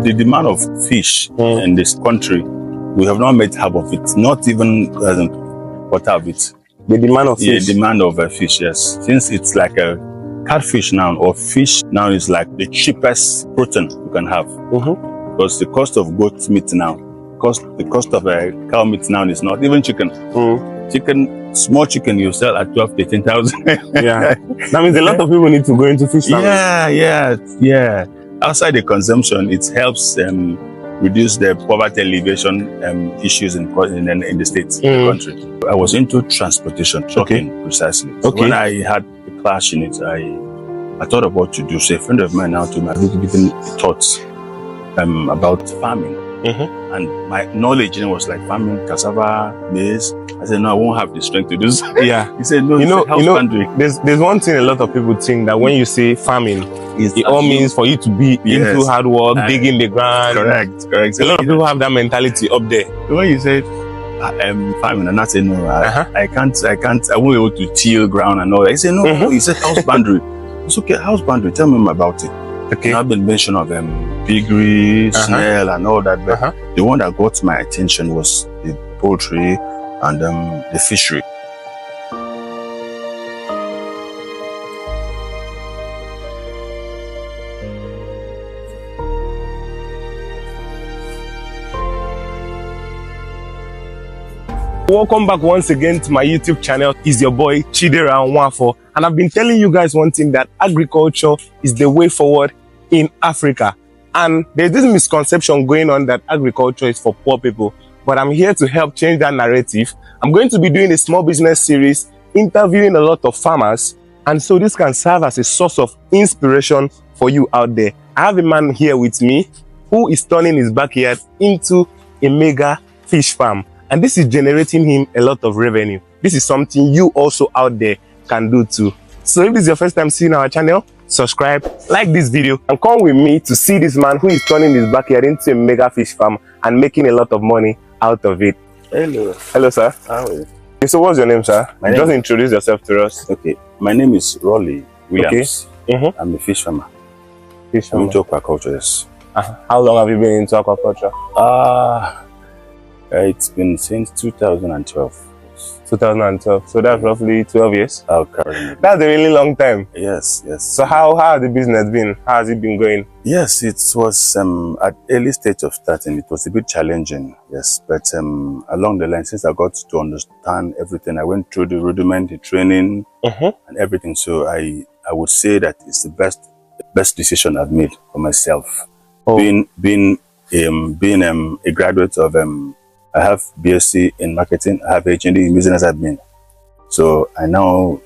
the demand of fish in this country, we have not made half of it. Not even quarter of it. The demand of fish. Yeah, demand of fish. Yes, since it's like a catfish now, or fish now is like the cheapest protein you can have. Because the cost of goat meat now, the cost of cow meat now is not even chicken. Chicken, small chicken you sell at 12,000 to 13,000. Yeah, that means a lot of people need to go into fish farming. Yeah. Outside the consumption, it helps reduce the poverty alleviation issues in the states, in the country. I was into transportation, trucking precisely. So when I had a class in it, I thought of what to do. So a friend of mine now told me, I've given thoughts about farming. And my knowledge was like farming, cassava, maize. I said, no, I won't have the strength to do so. Yeah. He said, no, there's one thing a lot of people think, that when you say farming, it all means for you to be into hard work, digging the ground. Correct. A lot of people have that mentality up there. When you said farming, and I said, no, I can't, I won't be able to till ground and all that. He said, no, he said house boundary. It's okay, house boundary, tell me about it. Okay. I've been mentioned of piggery, snail and all that, but the one that got my attention was the poultry and the fishery. Welcome back once again to my YouTube channel. It's your boy Chidera Nwafo, and I've been telling you guys one thing, that agriculture is the way forward in Africa. And there's this misconception going on that agriculture is for poor people, but I'm here to help change that narrative. I'm going to be doing a small business series, interviewing a lot of farmers, and so this can serve as a source of inspiration for you out there. I have a man here with me who is turning his backyard into a mega fish farm. And this is generating him a lot of revenue. This is something you also out there can do too. So if this is your first time seeing our channel, subscribe, like this video, and come with me to see this man who is turning his backyard into a mega fish farm and making a lot of money out of it. Hello, sir. How are you? So what's your name, sir? Just introduce yourself to us. Okay, my name is Rolly Williams. I'm a fish farmer. I'm into aquaculture, yes. How long have you been into aquaculture? It's been since 2012. 2012. So that's roughly 12 years. That's a really long time. Yes. So how has the business been? How has it been going? Yes, it was at early stage of starting. It was a bit challenging. Yes, but along the line, since I got to understand everything, I went through the rudimentary training and everything. So I would say that it's the best decision I've made for myself. Being a graduate of I have BSc in marketing, I have HND in business admin. So I now,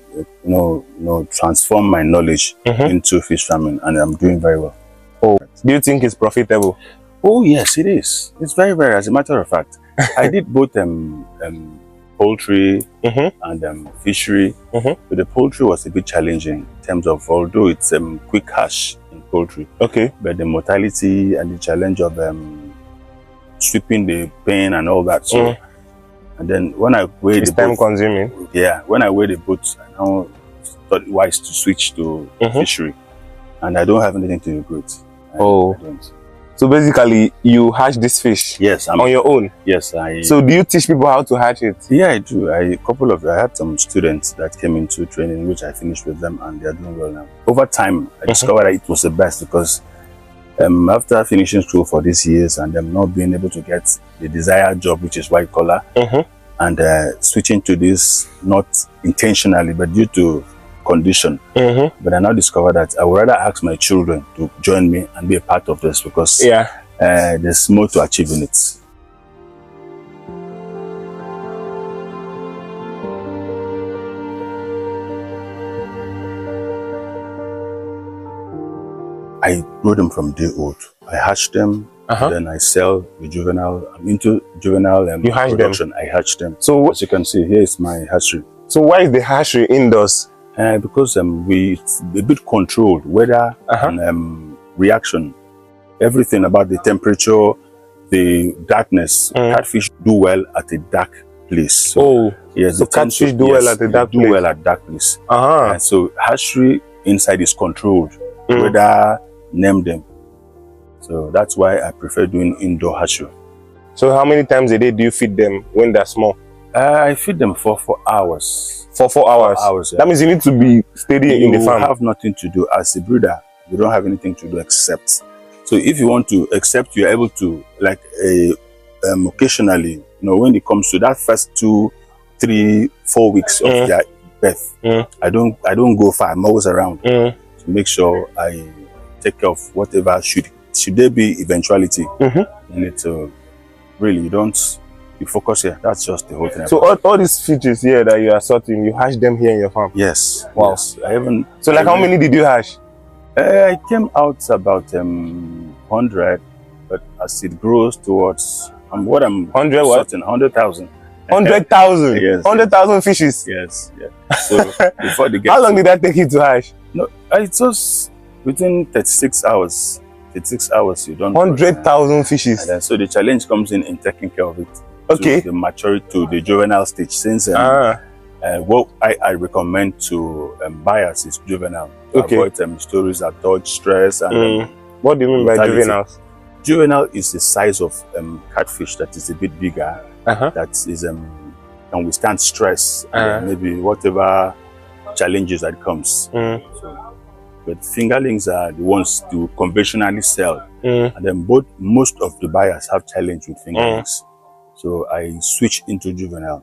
transform my knowledge into fish farming, and I'm doing very well. Do you think it's profitable? Oh yes, it is. It's very, very. As a matter of fact, I did both poultry and fishery. But the poultry was a bit challenging in terms of, although it's quick cash in poultry. But the mortality and the challenge of sweeping the pen and all that. So, and then when I weighed the time consuming. Yeah, when I weighed the boat, I now thought it wise to switch to fishery, and I don't have anything to regret. I don't. So basically, you hatch this fish. Yes, on your own. Yes, So do you teach people how to hatch it? Yeah, I do. I had some students that came into training, which I finished with them, and they are doing well now. Over time, I discovered that it was the best, because after finishing school for these years and them not being able to get the desired job, which is white collar, and switching to this not intentionally but due to condition. But I now discovered that I would rather ask my children to join me and be a part of this, because there's more to achieve in it. I grow them from day old. I hatch them, then I sell the juvenile. I'm into juvenile production. I hatch them. So as you can see, here is my hatchery. So why is the hatchery indoors? Because it's a bit controlled, weather and reaction. Everything about the temperature, the darkness. Catfish do well at a dark place. So, yes, so catfish do well at a dark place. Do well at dark place. So hatchery inside is controlled. Weather, name them. So that's why I prefer doing indoor hatchery. So how many times a day do you feed them when they're small? I feed them for 4 hours. For 4 hours? 4 hours, yeah. That means you need to be steady in the farm. You have nothing to do as a breeder. You don't have anything to do except. So if you want to accept, you're able to, like, occasionally, you know, when it comes to that first 2, 3, 4 weeks of their birth, I don't go far. I'm always around to make sure I take care of whatever should there be eventuality. You need to really, you focus here. That's just the whole thing. So all these fishes here that you are sorting, you hatch them here in your farm? Yes. Wow. Yes. I haven't. So like how many did you hatch? I came out about 100, but as it grows towards what I'm 100 what? sorting, 100,000. 100,000. Yes. 100,000 fishes. Yes. Yeah. So before they get. How long did that take you to hatch? No, it was within 36 hours. 36 hours you don't. 100,000 fishes. And then, so the challenge comes in taking care of it. Okay. To the maturity, to the juvenile stage. Since what I recommend to buyers is juvenile. Okay. Avoid stories that dodge stress and. What do you mean by juveniles? Juvenile is the size of catfish that is a bit bigger. That is can withstand stress, and maybe whatever challenges that comes. So, but fingerlings are the ones to conventionally sell, and then most of the buyers have challenge with fingerlings. So I switch into juvenile,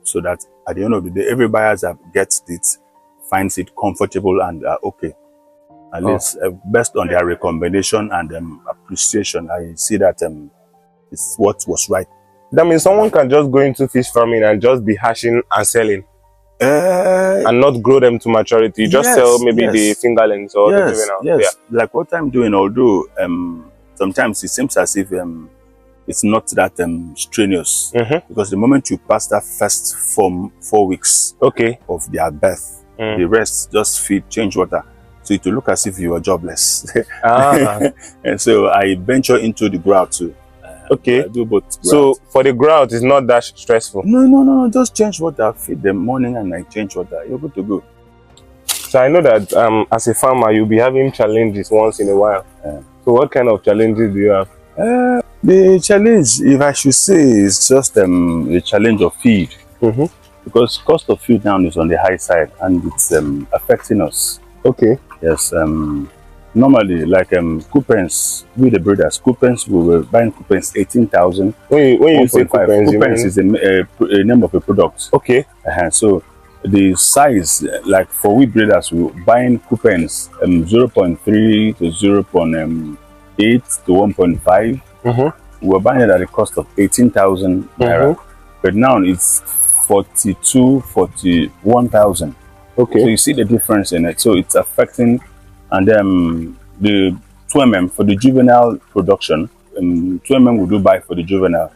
so that at the end of the day, every buyer that gets it finds it comfortable and okay. At least based on their recommendation and appreciation, I see that it's what was right. That means someone can just go into fish farming and just be hatching and selling, and not grow them to maturity. You just sell maybe the fingerlings or the juvenile. Yes, like what I'm doing. Although sometimes it seems as if it's not that strenuous, because the moment you pass that first 4 weeks of their birth, the rest just feed, change water. So it will look as if you are jobless. And so I venture into the grout too. I do both grout. So for the grout, it's not that stressful? No. Just change water, feed them morning and night, change water. You're good to go. So I know that as a farmer, you'll be having challenges once in a while. So what kind of challenges do you have? The challenge, if I should say, is just the challenge of feed. Because cost of feed now is on the high side and it's affecting us. Okay. Yes. Normally, like coupons, with the breeders, coupons, we were buying coupons 18,000. When you say coupons, is a name of a product. Okay. So the size, like for we breeders, we were buying coupons 0.3 to 0.8 to 1.5. We were buying it at a cost of 18,000 naira, but now it's 42, 41,000. Okay. So you see the difference in it. So it's affecting, and the 2mm for the juvenile production, 2mm we do buy for the juvenile,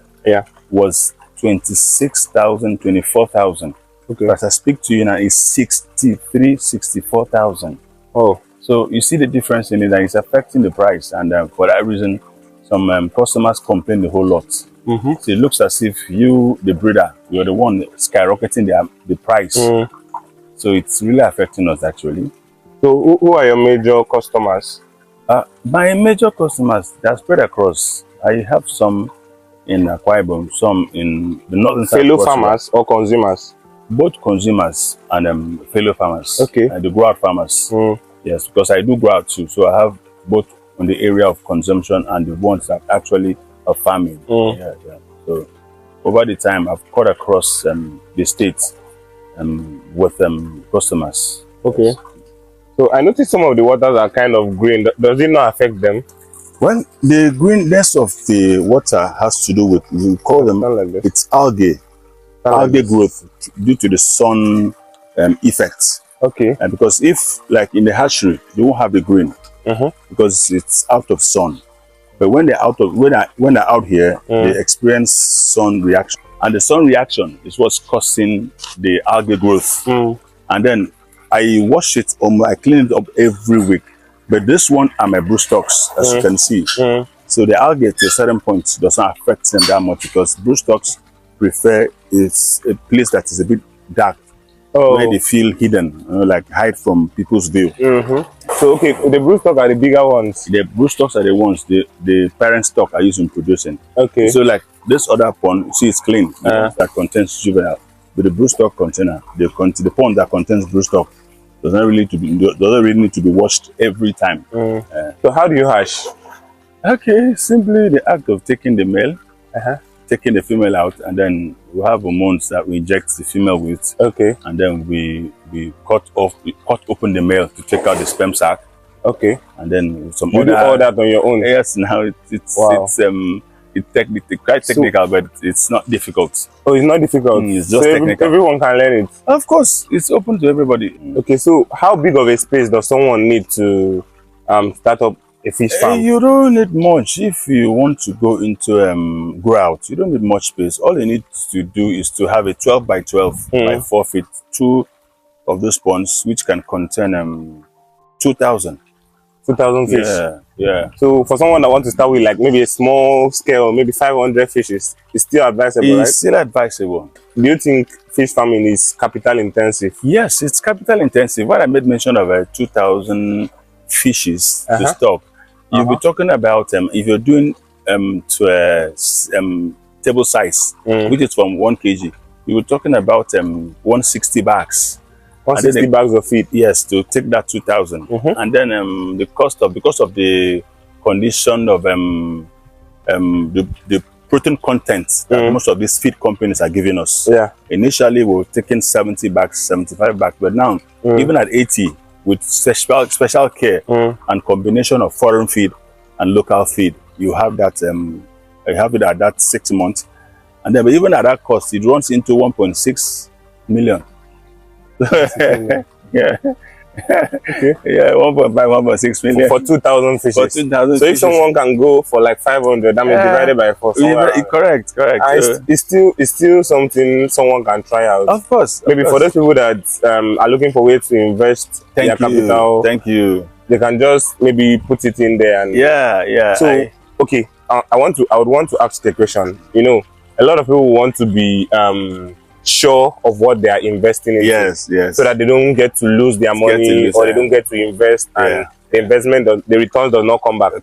was 26,000, 24,000. Okay. As I speak to you now, it's 63, 64,000. Oh. So you see the difference in it, and it's affecting the price, and for that reason, some customers complain a whole lot. So it looks as if you, the breeder, you're the one skyrocketing the price. So it's really affecting us actually. So who are your major customers? My major customers, they're spread across. I have some in Akwa Ibom, some in the northern side. Fellow farmers or consumers? Both consumers and fellow farmers. Okay. And the grow-out farmers. Yes, because I do grow-out too. So I have both on the area of consumption and the ones that actually are farming. So over the time, I've cut across the states with customers. Okay. Yes. So I noticed some of the waters are kind of green. Does it not affect them? Well, the greenness of the water has to do with, we call them, like it's algae. Algae growth due to the sun effects. Okay. And because if, like in the hatchery, they won't have the green because it's out of sun. But when they're out of when they're out here, they experience sun reaction, and the sun reaction is what's causing the algae growth. And then I wash it, I clean it up every week. But this one are my brood stocks, as you can see. So the algae to a certain point does not affect them that much because brood stocks prefer it's a place that is a bit dark, where they feel hidden, like hide from people's view. So okay, the broodstock are the bigger ones. The broodstocks are the ones the parent stock are used in producing. Okay. So like this other pond, you see it's clean. The ones that contains juvenile. But the broodstock container, the pond that contains broodstock doesn't really need to be washed every time. So how do you hatch? Okay, simply the act of taking the male, taking the female out, and then we have hormones that we inject the female with. Okay. And then we cut open the male to take out the sperm sac. Okay. And then some you do all that on your own? Yes, now it's quite technical, but it's not difficult. Oh, it's not difficult. It's just technical. Everyone can learn it. Of course, it's open to everybody. Okay, so how big of a space does someone need to start up a fish farm? You don't need much. If you want to go into grow out, you don't need much space. All you need to do is to have a 12 by 12 by 4 feet, 2 of those ponds, which can contain 2,000 fish. Yeah. So for someone that wants to start with like maybe a small scale, maybe 500 fishes, it's still advisable, right? It's still advisable. Do you think fish farming is capital intensive? Yes, it's capital intensive. What I made mention of 2,000 fishes to stock. You'll be talking about if you're doing to a table size, which is from 1 kg. You were talking about 160 bags. 160 bags of feed. Yes, to take that 2,000. And then the cost of, because of the condition of the protein content that most of these feed companies are giving us. Yeah. Initially, we were taking 70 bags, 75 bags, but now even at 80, with special care and combination of foreign feed and local feed, you have that you have it at that 6 months, and then but even at that cost, it runs into 1.6 million. Yeah. Okay. Yeah, 1.5, 1.6 million for 2,000 fishes. For 2,000 so if someone can go for like 500, that means divided by 4. Correct. It's still something someone can try out. Of course. Maybe for those people that are looking for ways to invest their capital. Thank you. They can just maybe put it in there and So okay, I would want to ask the question. You know, a lot of people want to be sure of what they are investing in. Yes. So that they don't get to lose their money or they don't get to invest and the investment, the returns does not come back.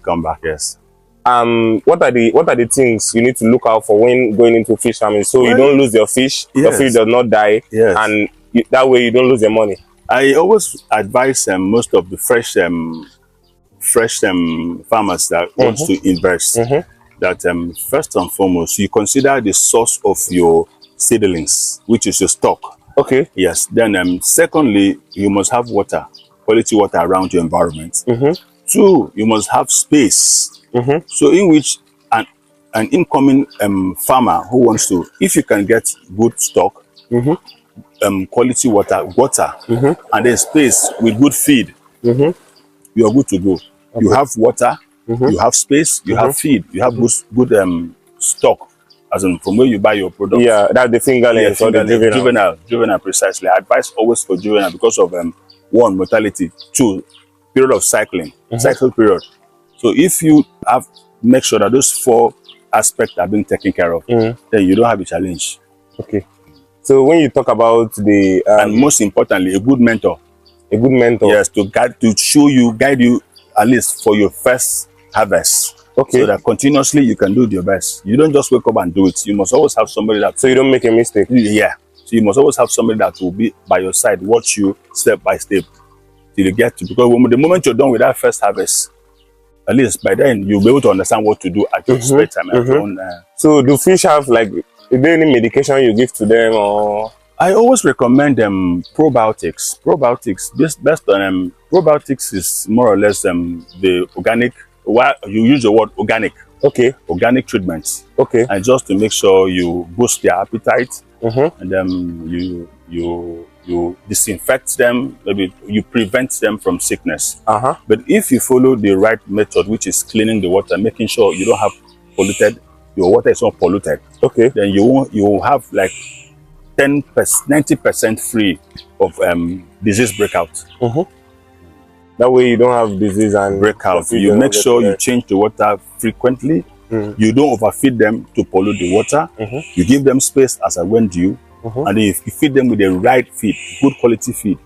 Yes. What are the things you need to look out for when going into fish farming so you don't lose your fish, your fish does not die, and that way you don't lose your money? I always advise most of the fresh farmers that want to invest that first and foremost you consider the source of your seedlings, which is your stock. Okay. Yes. Then secondly, you must have water, quality water around your environment. 2, you must have space. So in which an incoming farmer who wants to, if you can get good stock, quality water, and then space with good feed, you are good to go. You have water, you have space, you have feed, you have good stock, as in from where you buy your product. Yeah, that's the fingerlings or the juvenile, precisely. I advise always for juvenile because of 1, mortality, 2, period of cycle period. So if you make sure that those 4 aspects are being taken care of, then you don't have a challenge. Okay. So when you talk about the and most importantly, a good mentor. Yes, to guide you at least for your first harvest. Okay. So that continuously you can do your best. You don't just wake up and do it. You must always have somebody that. So you don't make a mistake. Yeah. So you must always have somebody that will be by your side, watch you step by step till you get to. Because the moment you're done with that first harvest, at least by then you'll be able to understand what to do at your spare time. So do fish have like, is there any medication you give to them or? I always recommend probiotics. Probiotics, based on probiotics is more or less the organic. Why you use the word organic? Okay. Organic treatments. Okay. And just to make sure you boost their appetite, and then you disinfect them. Maybe you prevent them from sickness. But if you follow the right method, which is cleaning the water, making sure you don't have polluted, your water is not polluted. Okay. Then you will have like 90% free of disease breakout. That way you don't have disease and breakout. You make sure you change the water frequently. You don't overfeed them to pollute the water. You give them space as I went due, and if you feed them with the right feed, good quality feed,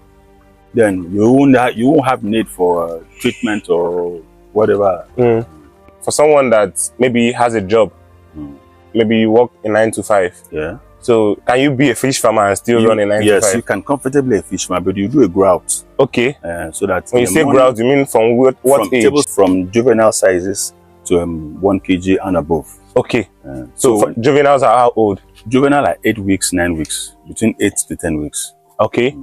then you won't have need for treatment or whatever. For someone that maybe has a job, maybe you work a 9 to 5. Yeah. So can you be a fish farmer and still run a 9 to 5? Yes, you can comfortably a fish farmer, but you do a grout. Okay. So that when you say grout, you mean from what age? From juvenile sizes to 1 kg and above. Okay. So juveniles are how old? Juvenile are 8 weeks, 9 weeks, between 8 to 10 weeks. Okay.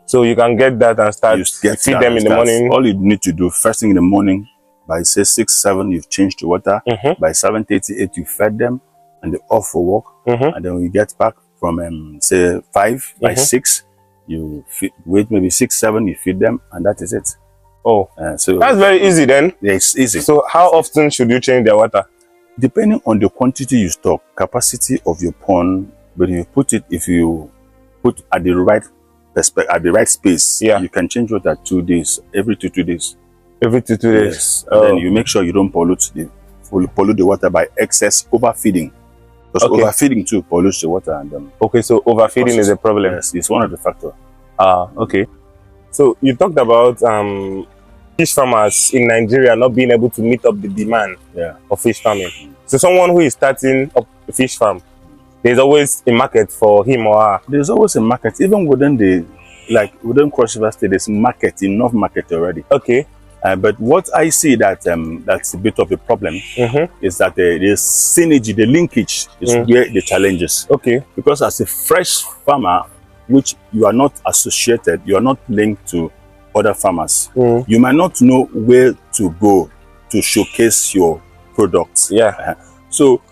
So you can get that and start feed them in the morning. All you need to do first thing in the morning, by say 6, 7, you've changed the water. By 7:38, you fed them, and they're off for work. And then when you get back from say 5, by 6, you wait maybe 6, 7, you feed them, and that is it. Oh, so that's very easy then. Yeah, it's easy. So how often should you change their water? Depending on the quantity you stock, capacity of your pond, but if you put at the right at the right space, you can change water 2 days, every 2 days. Every 2 days. Yes. And then you make sure you don't pollute the water by excess overfeeding. Because overfeeding too pollutes the water. And okay, so overfeeding is a problem. Yes, it's one of the factors. Okay. So you talked about fish farmers in Nigeria not being able to meet up the demand of fish farming. So someone who is starting up a fish farm, there's always a market for him or her. There's always a market, even within within Cross River State, there's enough market already. Okay. But what I see that's a bit of a problem is that the synergy, the linkage is where the challenge is. Okay. Because as a fresh farmer, which you are not associated, you are not linked to other farmers, you might not know where to go to showcase your products. Yeah. So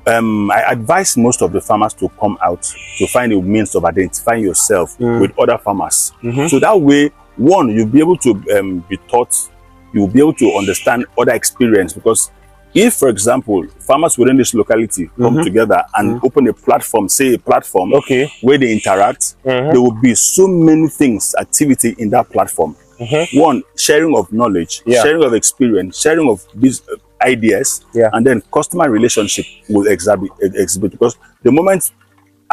I advise most of the farmers to come out to find a means of identifying yourself with other farmers. So that way, one, you'll be able to be taught, you'll be able to understand other experience. Because if, for example, farmers within this locality come together and open a platform, say a platform where they interact, there will be so many things, activity in that platform. One, sharing of knowledge, sharing of experience, sharing of these ideas, and then customer relationship will exhibit. Because the moment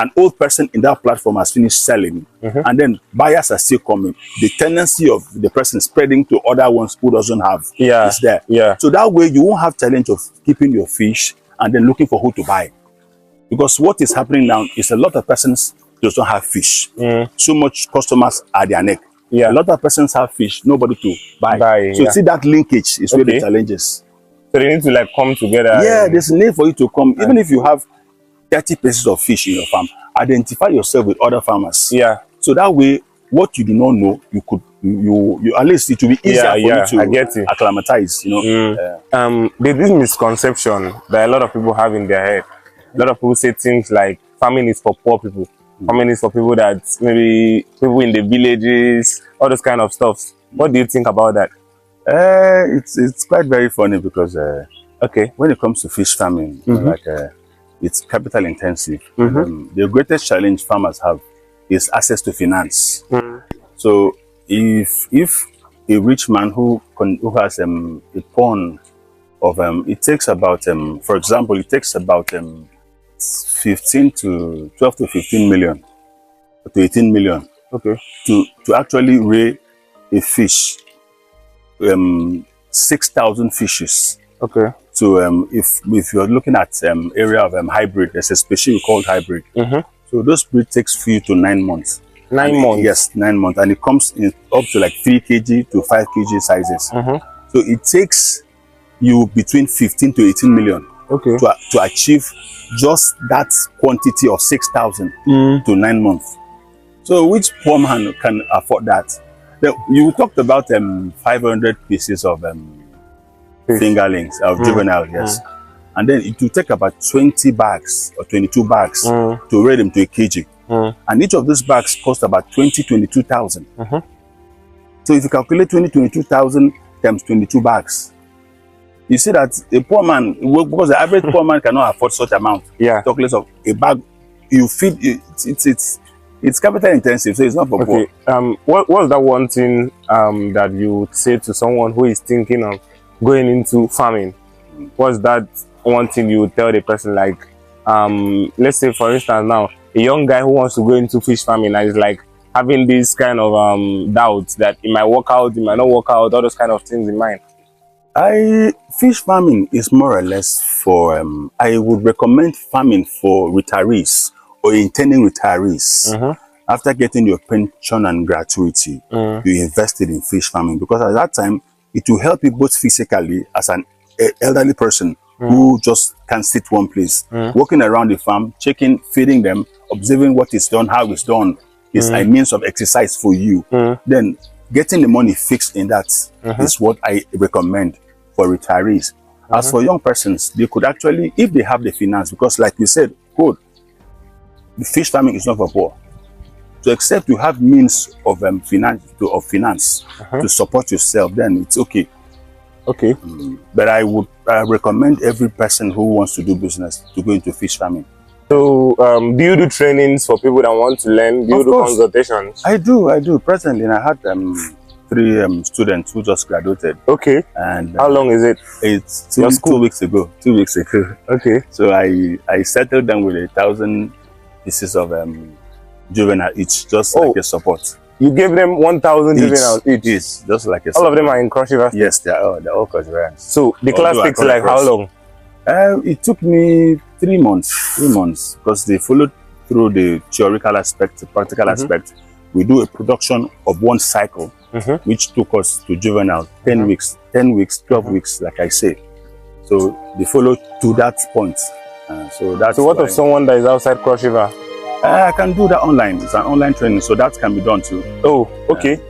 an old person in that platform has finished selling, and then buyers are still coming, the tendency of the person spreading to other ones who doesn't have is there. So that way you won't have challenge of keeping your fish and then looking for who to buy. Because what is happening now is a lot of persons don't have fish. So much customers are their neck. A lot of persons have fish, nobody to buy. So see, that linkage is where the challenge is. So they need to like come together. There's a need for you to come. Even if you have 30 pieces of fish in your farm, identify yourself with other farmers. So that way, what you do not know, you at least it will be easier for you to acclimatize. There's this misconception that a lot of people have in their head. A lot of people say things like farming is for poor people. Farming is for people that maybe people in the villages, all those kind of stuff. What do you think about that? It's quite very funny because when it comes to fish farming, it's capital intensive. The greatest challenge farmers have is access to finance. So if a rich man who has a pond of it takes about for example, it takes about 15 to 12 to 15 million to 18 million to actually rear a fish, 6,000 fishes. So if you're looking at area of hybrid, there's a species called hybrid. So those breed takes 3 to 9 months. 9 months? Yes, 9 months. And it comes in up to like 3 kg to 5 kg sizes. So it takes you between 15 to 18 million to achieve just that quantity of 6,000 to 9 months. So which poor man can afford that? Now, you talked about 500 pieces of fingerlings of juvenile, and then it will take about 20 bags or 22 bags to rear them to a kg. And each of those bags cost about 22,000. So if you calculate 22,000 times 22 bags, you see that a poor man, because the average poor man cannot afford such amount. Talk less of a bag, you feed it's capital intensive, so it's not for poor. What's that one thing that you would say to someone who is thinking of going into farming? What's that one thing you would tell the person, like let's say for instance now a young guy who wants to go into fish farming and is like having this kind of doubts that it might work out, it might not work out, all those kind of things in mind? Fish farming is more or less for, I would recommend farming for retirees or intending retirees. After getting your pension and gratuity, you invested in fish farming, because at that time, it will help you both physically as an elderly person who just can't sit one place, walking around the farm, checking, feeding them, observing what is done, how it's done, is a means of exercise for you. Then getting the money fixed in that is what I recommend for retirees. As for young persons, they could actually, if they have the finance, because like we said, good, the fish farming is not for poor. So except you have means of finance to support yourself, then it's okay. Okay. But I would recommend every person who wants to do business to go into fish farming. So do you do trainings for people that want to learn? Do you do consultations? I do. Presently, I had 3 students who just graduated. Okay. And how long is it? It's 2 weeks ago. 2 weeks ago. Okay. So I settled them with 1,000 pieces of juvenile each, just like a support. You gave them 1,000 juveniles each? Yes, just like a support. All of them are in Cross River? Yes, they're all Cross River. So the class takes like how long? It took me 3 months. 3 months, because they followed through the theoretical aspect, the practical aspect. We do a production of 1 cycle, which took us to juvenile 10 weeks, 12 weeks, like I say. So they follow to that point. So what of someone that is outside Cross River? I can do that online. It's an online training, so that can be done too. Oh, okay.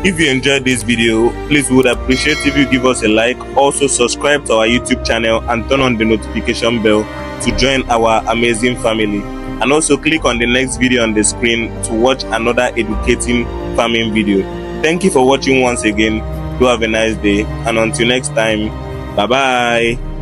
If you enjoyed this video, please would appreciate if you give us a like. Also subscribe to our YouTube channel and turn on the notification bell to join our amazing family. And also click on the next video on the screen to watch another educating farming video. Thank you for watching once again. Do have a nice day, and until next time, bye bye.